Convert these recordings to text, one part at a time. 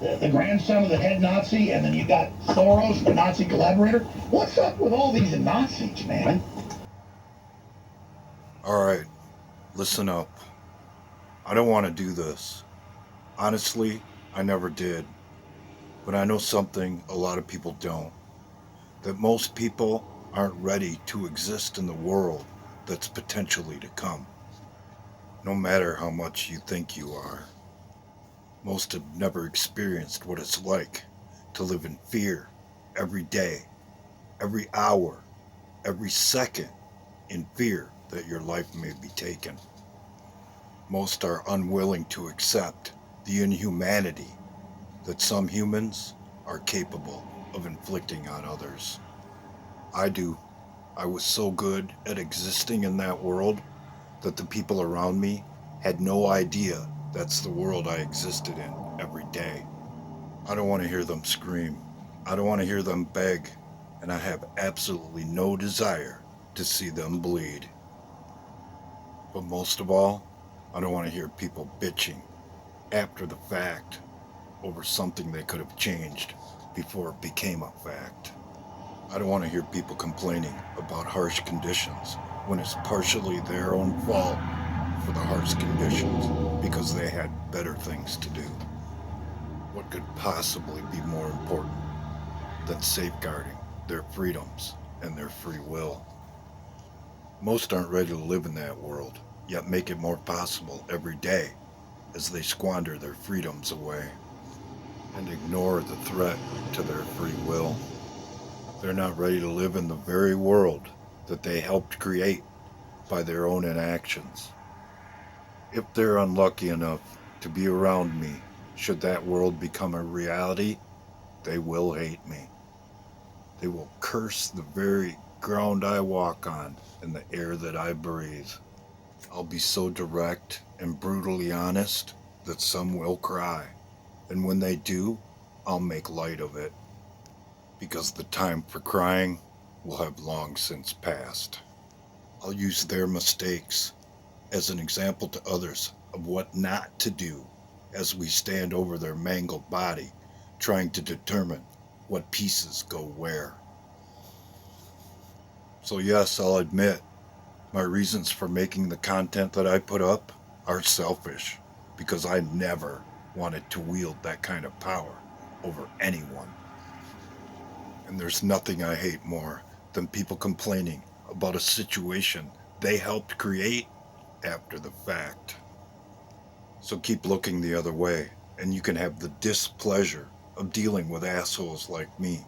the grandson of the head Nazi, and then you got Soros, the Nazi collaborator. What's up with all these Nazis, man? Alright, listen up. I don't want to do this. Honestly, I never did. But I know something a lot of people don't. That most people aren't ready to exist in the world that's potentially to come. No matter how much you think you are. Most have never experienced what it's like to live in fear every day, every hour, every second, in fear that your life may be taken. Most are unwilling to accept the inhumanity that some humans are capable of inflicting on others. I do. I was so good at existing in that world that the people around me had no idea that's the world I existed in every day. I don't want to hear them scream. I don't want to hear them beg. And I have absolutely no desire to see them bleed. But most of all, I don't want to hear people bitching after the fact over something they could have changed before it became a fact. I don't want to hear people complaining about harsh conditions when it's partially their own fault for the harsh conditions because they had better things to do. What could possibly be more important than safeguarding their freedoms and their free will? Most aren't ready to live in that world, yet make it more possible every day as they squander their freedoms away and ignore the threat to their free will. They're not ready to live in the very world that they helped create by their own inactions. If they're unlucky enough to be around me, should that world become a reality, they will hate me. They will curse the very ground I walk on and the air that I breathe. I'll be so direct and brutally honest that some will cry. And when they do, I'll make light of it. Because the time for crying will have long since passed. I'll use their mistakes as an example to others of what not to do as we stand over their mangled body, trying to determine what pieces go where. So, yes, I'll admit my reasons for making the content that I put up are selfish because I never wanted to wield that kind of power over anyone. And there's nothing I hate more than people complaining about a situation they helped create after the fact. So keep looking the other way, and you can have the displeasure of dealing with assholes like me,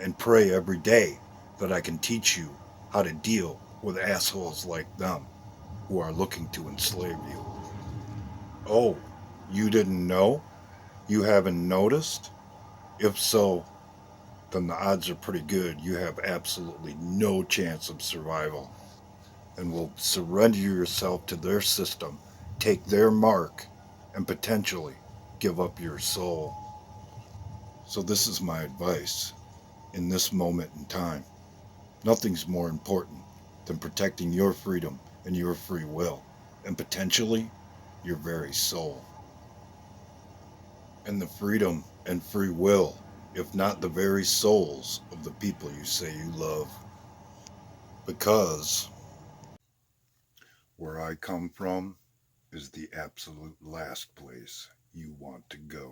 and pray every day that I can teach you how to deal with assholes like them who are looking to enslave you. Oh, you didn't know? You haven't noticed? If so, then the odds are pretty good you have absolutely no chance of survival and will surrender yourself to their system, take their mark, and potentially give up your soul. So, this is my advice in this moment in time. Nothing's more important than protecting your freedom and your free will, and potentially your very soul. And the freedom and free will, if not the very souls of the people you say you love. Because where I come from is the absolute last place you want to go.